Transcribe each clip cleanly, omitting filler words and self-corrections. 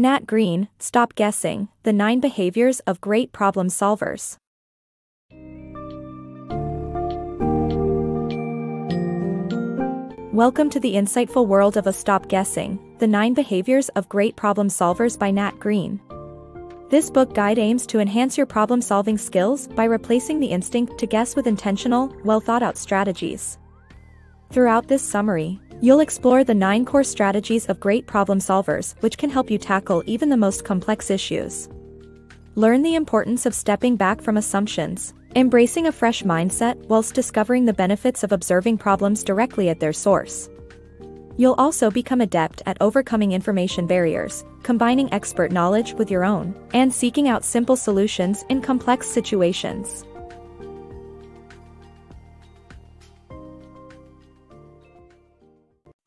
Nat Greene, Stop Guessing, The 9 Behaviors of Great Problem Solvers. Welcome to the insightful world of Stop Guessing, The 9 Behaviors of Great Problem Solvers by Nat Greene. This book guide aims to enhance your problem-solving skills by replacing the instinct to guess with intentional, well-thought-out strategies. Throughout this summary, you'll explore the 9 core strategies of great problem solvers which can help you tackle even the most complex issues. Learn the importance of stepping back from assumptions, embracing a fresh mindset whilst discovering the benefits of observing problems directly at their source. You'll also become adept at overcoming information barriers, combining expert knowledge with your own, and seeking out simple solutions in complex situations.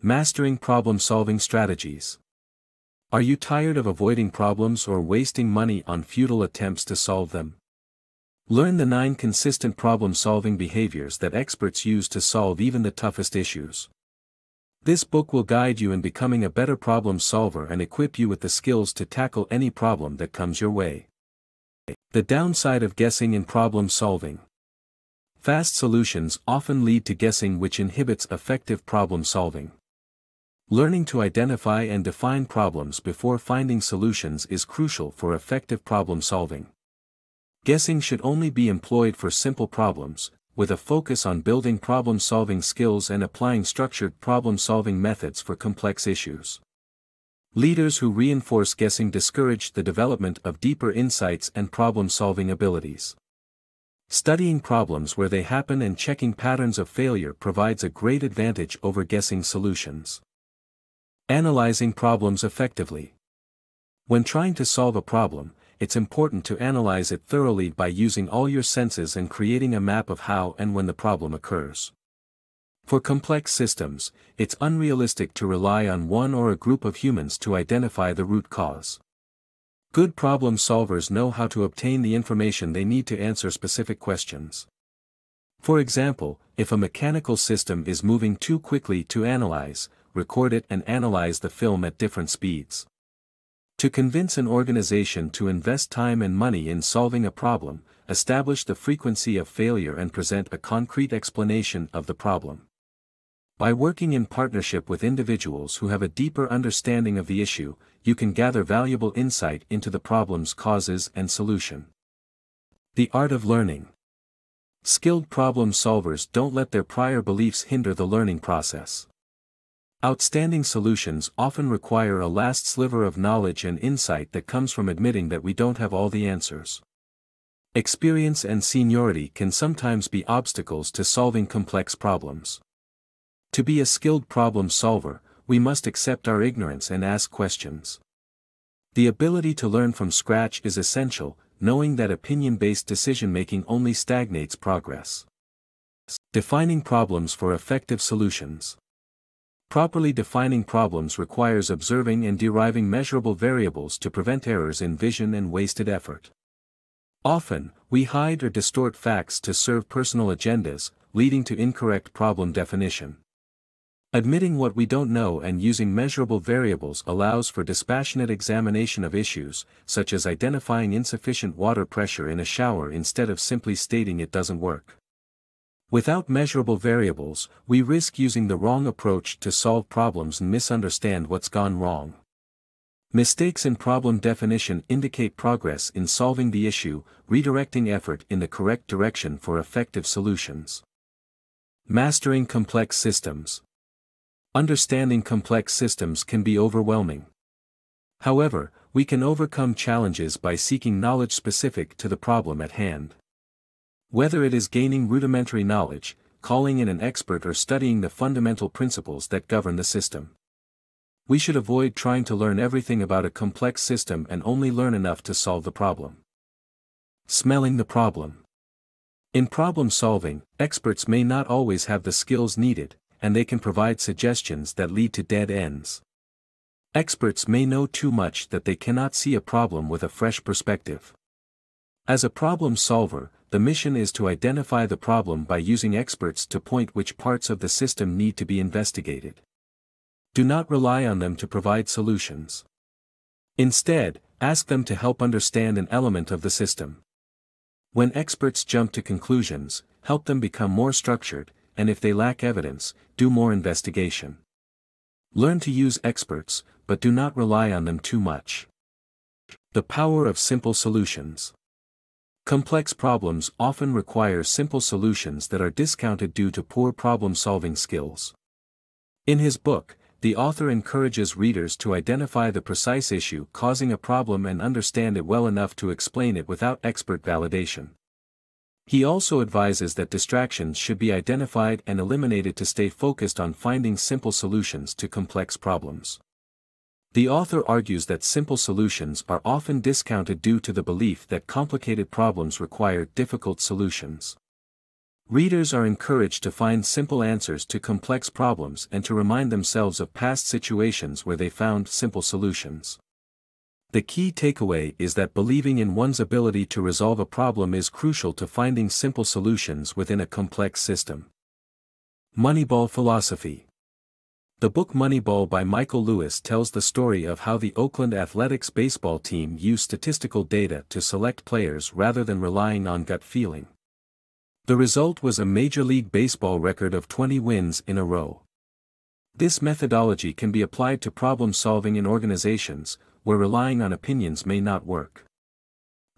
Mastering problem-solving strategies. Are you tired of avoiding problems or wasting money on futile attempts to solve them? Learn the 9 consistent problem-solving behaviors that experts use to solve even the toughest issues. This book will guide you in becoming a better problem solver and equip you with the skills to tackle any problem that comes your way. The downside of guessing in problem solving. Fast solutions often lead to guessing, which inhibits effective problem solving. Learning to identify and define problems before finding solutions is crucial for effective problem solving. Guessing should only be employed for simple problems, with a focus on building problem-solving skills and applying structured problem-solving methods for complex issues. Leaders who reinforce guessing discourage the development of deeper insights and problem-solving abilities. Studying problems where they happen and checking patterns of failure provides a great advantage over guessing solutions. Analyzing problems effectively. When trying to solve a problem, it's important to analyze it thoroughly by using all your senses and creating a map of how and when the problem occurs. For complex systems, it's unrealistic to rely on one or a group of humans to identify the root cause. Good problem solvers know how to obtain the information they need to answer specific questions. For example, if a mechanical system is moving too quickly to analyze, record it and analyze the film at different speeds. To convince an organization to invest time and money in solving a problem, establish the frequency of failure and present a concrete explanation of the problem. By working in partnership with individuals who have a deeper understanding of the issue, you can gather valuable insight into the problem's causes and solution. The art of learning. Skilled problem solvers don't let their prior beliefs hinder the learning process. Outstanding solutions often require a last sliver of knowledge and insight that comes from admitting that we don't have all the answers. Experience and seniority can sometimes be obstacles to solving complex problems. To be a skilled problem solver, we must accept our ignorance and ask questions. The ability to learn from scratch is essential, knowing that opinion-based decision-making only stagnates progress. Defining problems for effective solutions. Properly defining problems requires observing and deriving measurable variables to prevent errors in vision and wasted effort. Often, we hide or distort facts to serve personal agendas, leading to incorrect problem definition. Admitting what we don't know and using measurable variables allows for dispassionate examination of issues, such as identifying insufficient water pressure in a shower instead of simply stating it doesn't work. Without measurable variables, we risk using the wrong approach to solve problems and misunderstand what's gone wrong. Mistakes in problem definition indicate progress in solving the issue, redirecting effort in the correct direction for effective solutions. Mastering complex systems. Understanding complex systems can be overwhelming. However, we can overcome challenges by seeking knowledge specific to the problem at hand. Whether it is gaining rudimentary knowledge, calling in an expert or studying the fundamental principles that govern the system. We should avoid trying to learn everything about a complex system and only learn enough to solve the problem. Smelling the problem. In problem solving, experts may not always have the skills needed, and they can provide suggestions that lead to dead ends. Experts may know too much that they cannot see a problem with a fresh perspective. As a problem solver, the mission is to identify the problem by using experts to point which parts of the system need to be investigated. Do not rely on them to provide solutions. Instead, ask them to help understand an element of the system. When experts jump to conclusions, help them become more structured, and if they lack evidence, do more investigation. Learn to use experts, but do not rely on them too much. The power of simple solutions. Complex problems often require simple solutions that are discounted due to poor problem-solving skills. In his book, the author encourages readers to identify the precise issue causing a problem and understand it well enough to explain it without expert validation. He also advises that distractions should be identified and eliminated to stay focused on finding simple solutions to complex problems. The author argues that simple solutions are often discounted due to the belief that complicated problems require difficult solutions. Readers are encouraged to find simple answers to complex problems and to remind themselves of past situations where they found simple solutions. The key takeaway is that believing in one's ability to resolve a problem is crucial to finding simple solutions within a complex system. Moneyball Philosophy. The book Moneyball by Michael Lewis tells the story of how the Oakland Athletics baseball team used statistical data to select players rather than relying on gut feeling. The result was a Major League Baseball record of 20 wins in a row. This methodology can be applied to problem solving in organizations, where relying on opinions may not work.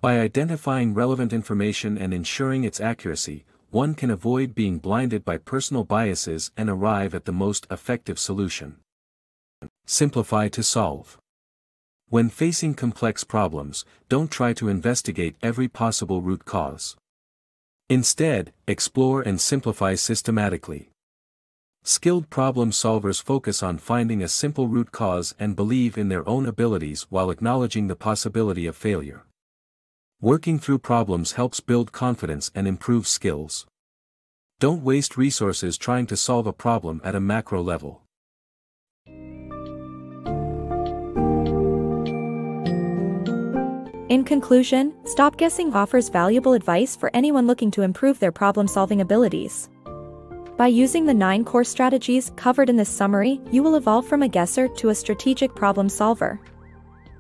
By identifying relevant information and ensuring its accuracy, one can avoid being blinded by personal biases and arrive at the most effective solution. Simplify to solve. When facing complex problems, don't try to investigate every possible root cause. Instead, explore and simplify systematically. Skilled problem solvers focus on finding a simple root cause and believe in their own abilities while acknowledging the possibility of failure. Working through problems helps build confidence and improve skills. Don't waste resources trying to solve a problem at a macro level. In conclusion, Stop Guessing offers valuable advice for anyone looking to improve their problem-solving abilities. By using the 9 core strategies covered in this summary, you will evolve from a guesser to a strategic problem solver.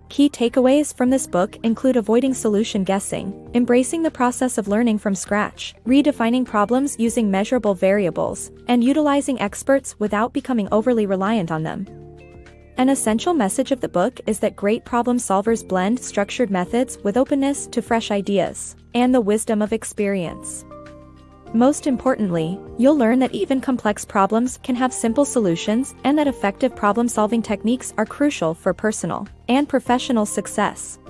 Key takeaways from this book include avoiding solution guessing, embracing the process of learning from scratch, redefining problems using measurable variables, and utilizing experts without becoming overly reliant on them. An essential message of the book is that great problem solvers blend structured methods with openness to fresh ideas, and the wisdom of experience. Most importantly, you'll learn that even complex problems can have simple solutions and that effective problem-solving techniques are crucial for personal and professional success.